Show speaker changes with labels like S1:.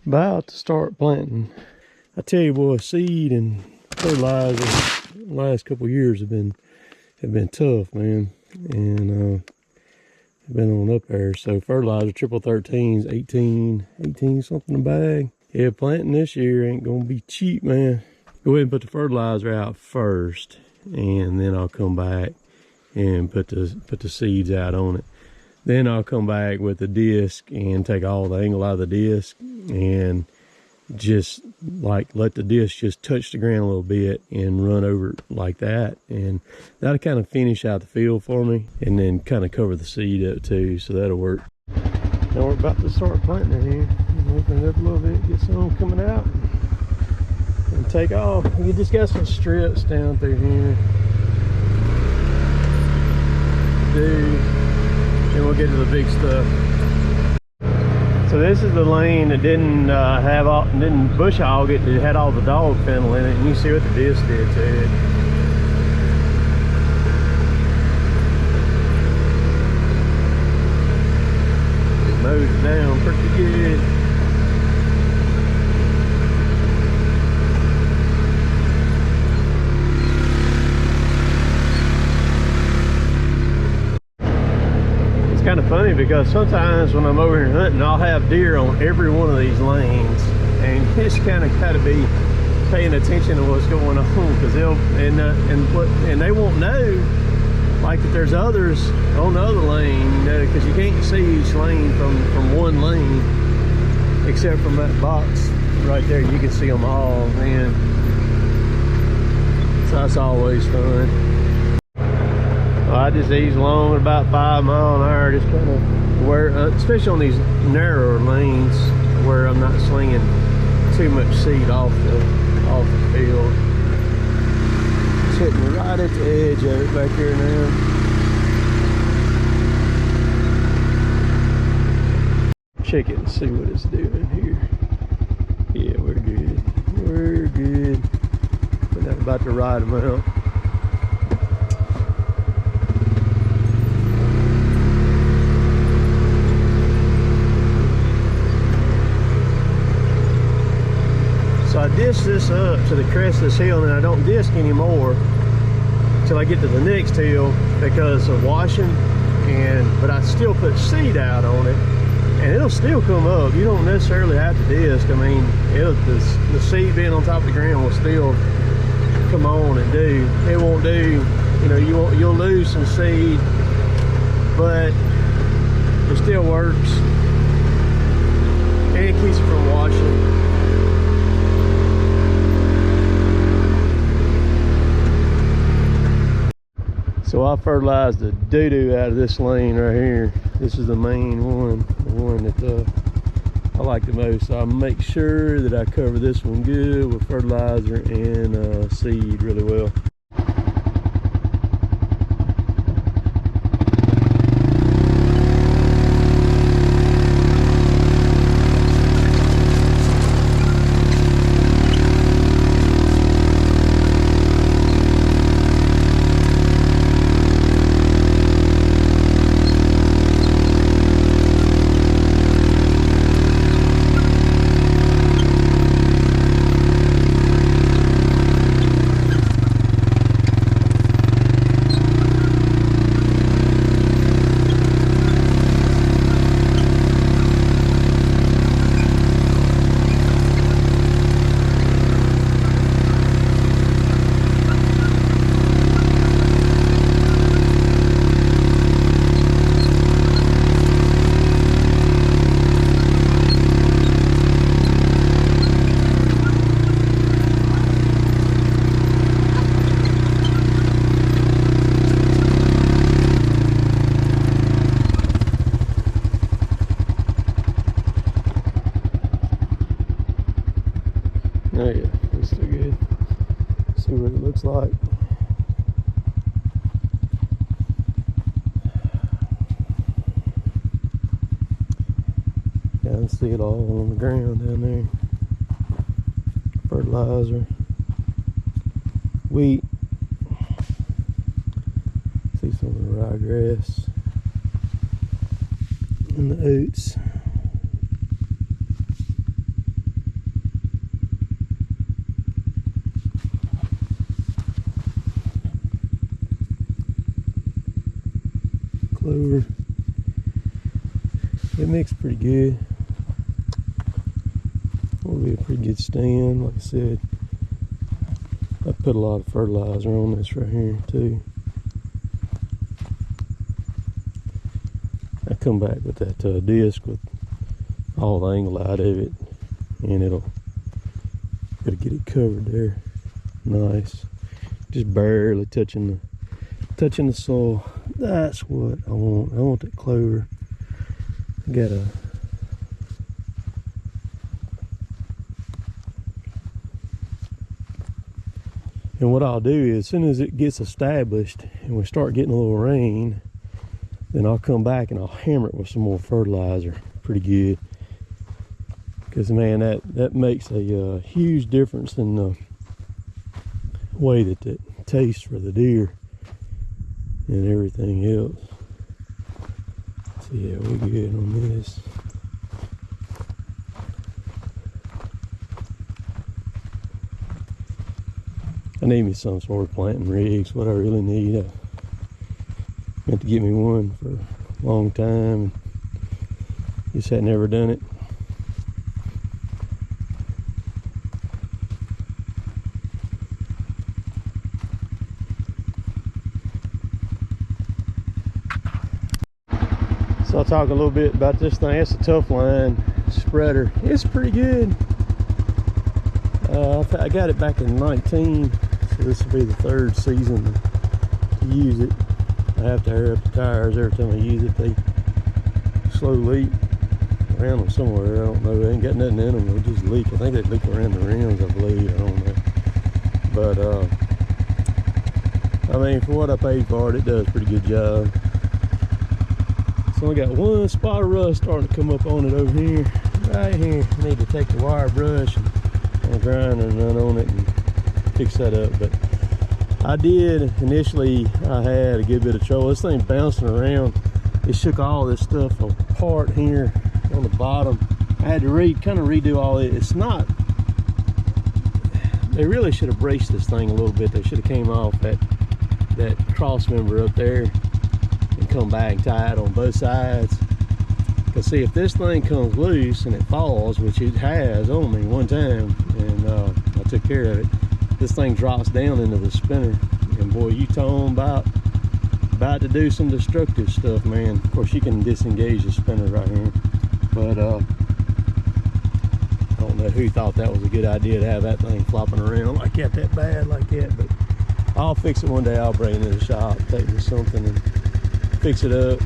S1: About to start planting. I tell you boy, seed and fertilizer the last couple of years have been tough, man. And I've been on up there. So fertilizer triple 13s, 18 something a bag. Yeah, planting this year ain't gonna be cheap, man. Go ahead and put the fertilizer out first, and then I'll come back and put the seeds out on it. Then I'll come back with the disc and take all the angle out of the disc and just like let the disc just touch the ground a little bit and run over it like that, and that'll kind of finish out the field for me, and then kind of cover the seed up too, so that'll work. Now we're about to start planting here. Open it up a little bit, get some coming out and take off. We just got some strips down through here. Then we'll get to the big stuff. So this is the lane that didn't bush hog it. It had all the dog fennel in it, and you see what the disc did to it. It mowed it down pretty good. Kind of funny because sometimes when I'm over here hunting, I'll have deer on every one of these lanes, and you just kind of got to be paying attention to what's going on, because they'll and they won't know, like if there's others on the other lane, you know, because you can't see each lane from one lane except from that box right there. You can see them all, man. So that's always fun. I just ease along at about 5 miles an hour, just kind of where, especially on these narrower lanes where I'm not slinging too much seed off the field. It's hitting right at the edge of it back here now. Check it and see what it's doing here. Yeah, we're good. We're good. But that's about the right amount. So I disc this up to the crest of this hill, and I don't disc anymore until I get to the next hill because of washing. But I still put seed out on it, and it'll still come up. You don't necessarily have to disc. I mean, the seed being on top of the ground will still come on and do. It won't do, you know, you'll lose some seed, but it still works, and it keeps it from washing. So I fertilized the doo-doo out of this lane right here. This is the main one, the one that I like the most. So I make sure that I cover this one good with fertilizer and seed really well. Oh yeah, it's still good. See what it looks like. Yeah, I can see it all on the ground down there. Fertilizer, wheat. See some of the ryegrass and the oats. clover. It mixed pretty good. Will be a pretty good stand. Like I said, I put a lot of fertilizer on this right here too. I come back with that disc with all the angle out of it, and it'll get it covered there. Nice, just barely touching the soil. That's what I want. I want that clover. I gotta. And what I'll do is, as soon as it gets established and we start getting a little rain, then I'll come back and I'll hammer it with some more fertilizer pretty good. Because man, that makes a huge difference in the way that it tastes for the deer and everything else. So yeah, we're good on this. I need me some sort of planting rigs. What I really need, I meant to get me one for a long time, just had never done it. So I'll talk a little bit about this thing. It's a tough line spreader. It's pretty good. I got it back in 19, so this will be the third season to use it. I have to air up the tires every time I use it. They slow leak around them somewhere. I don't know. They ain't got nothing in them. They just leak. I think they leak around the rims, I believe. I don't know. But I mean, for what I paid for it, it does a pretty good job. So I got one spot of rust starting to come up on it over here, right here. I need to take the wire brush and a grinder and run on it and fix that up. But I did initially. I had a good bit of trouble. This thing bouncing around. It shook all this stuff apart here on the bottom. I had to kind of redo all it. It's not. They really should have braced this thing a little bit. They should have came off that cross member up there and come back and tie it on both sides. Because see, if this thing comes loose and it falls, which it has on me one time, and I took care of it, this thing drops down into the spinner, and boy, you talking about to do some destructive stuff, man. Of course, you can disengage the spinner right here, but I don't know who thought that was a good idea to have that thing flopping around like that bad like that. But I'll fix it one day. I'll bring it to the shop, take me something and fix it up,